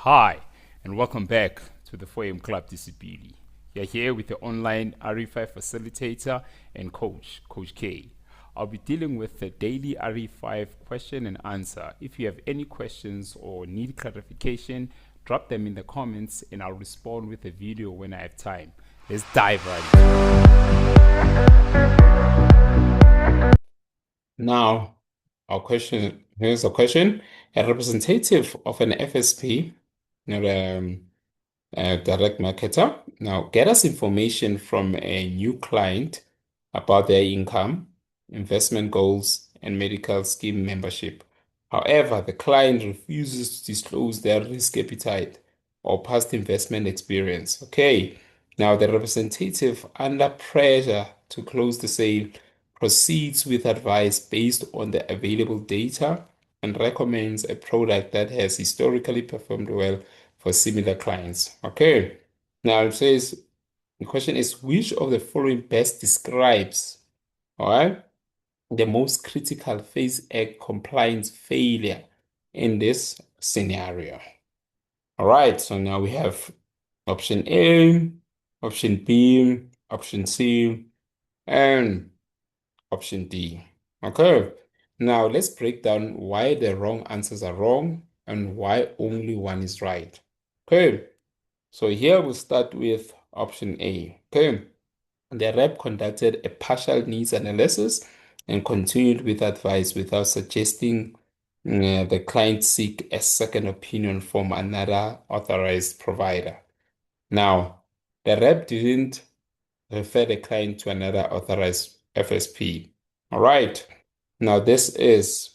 Hi, and welcome back to the 4am Club Disability. You're here with the online RE5 facilitator and Coach K. I'll be dealing with the daily RE5 question and answer. If you have any questions or need clarification, drop them in the comments and I'll respond with a video when I have time. Let's dive right in. Now, here's a question. A representative of an FSP, a direct marketer. Now, get us information from a new client about their income, investment goals, and medical scheme membership. However, the client refuses to disclose their risk appetite or past investment experience. Okay, now the representative, under pressure to close the sale, proceeds with advice based on the available data and recommends a product that has historically performed well for similar clients. Okay, now it says the question is, which of the following best describes, all right, the most critical FAIS Act compliance failure in this scenario? All right, so now we have option A, option B, option C, and option D. Okay, now let's break down why the wrong answers are wrong and why only one is right. Okay, so here we'll start with option A. Okay, the rep conducted a partial needs analysis and continued with advice without suggesting the client seek a second opinion from another authorized provider. Now, the rep didn't refer the client to another authorized FSP. All right. Now this is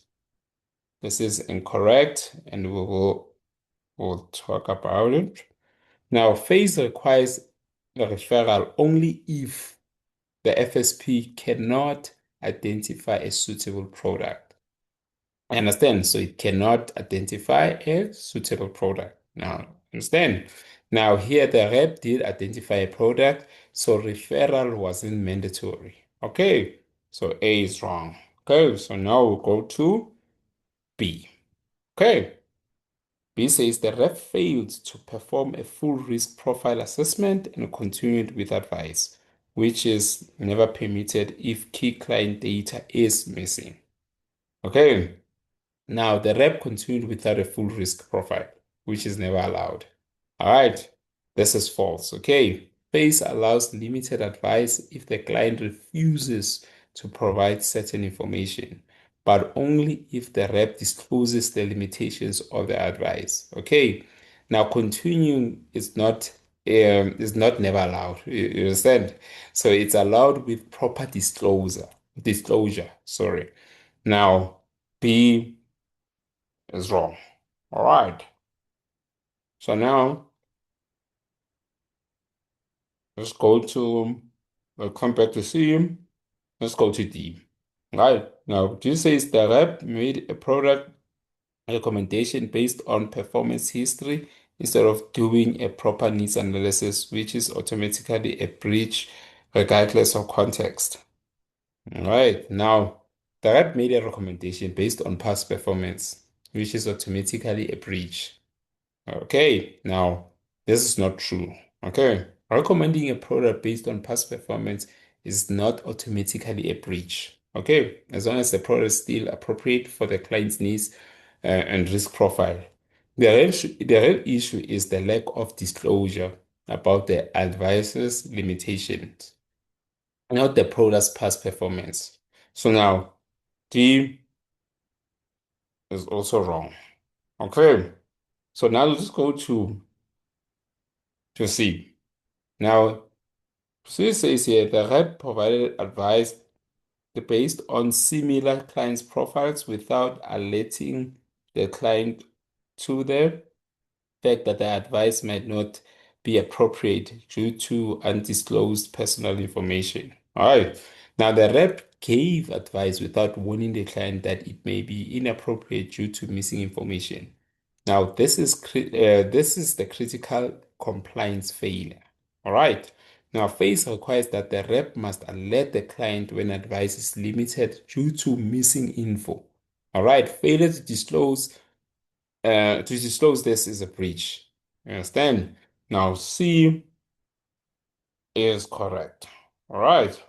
incorrect, and we'll talk about it. Now, FAIS requires a referral only if the FSP cannot identify a suitable product. I understand. So it cannot identify a suitable product. Now, understand? Now, here the rep did identify a product, so referral wasn't mandatory. Okay, so A is wrong. Okay, so now we'll go to B. Okay, B says the rep failed to perform a full risk profile assessment and continued with advice, which is never permitted if key client data is missing. Okay, now the rep continued without a full risk profile, which is never allowed. All right, this is false. Okay, FAIS allows limited advice if the client refuses to provide certain information, but only if the rep discloses the limitations of the advice. Okay, now continuing is not never allowed. You understand? So it's allowed with proper disclosure. Sorry. Now B is wrong. All right. So now let's go to, we'll come back to C. Let's go to D. Right. Now, this says the rep made a product recommendation based on performance history instead of doing a proper needs analysis, which is automatically a breach regardless of context. All right. Now, the rep made a recommendation based on past performance, which is automatically a breach. Okay, now this is not true. Okay, recommending a product based on past performance is not automatically a breach. Okay, as long as the product is still appropriate for the client's needs and risk profile. The real issue is the lack of disclosure about the advisor's limitations, not the product's past performance. So now, D is also wrong. Okay, so now let's go to C. Now, C says here the rep provided advice based on similar clients' profiles without alerting the client to the fact that the advice might not be appropriate due to undisclosed personal information. All right. Now, the rep gave advice without warning the client that it may be inappropriate due to missing information. Now, this is the critical compliance failure. All right. Now, FAIS requires that the rep must alert the client when advice is limited due to missing info. All right. Failure to disclose To disclose this is a breach. You understand? Now C is correct. All right.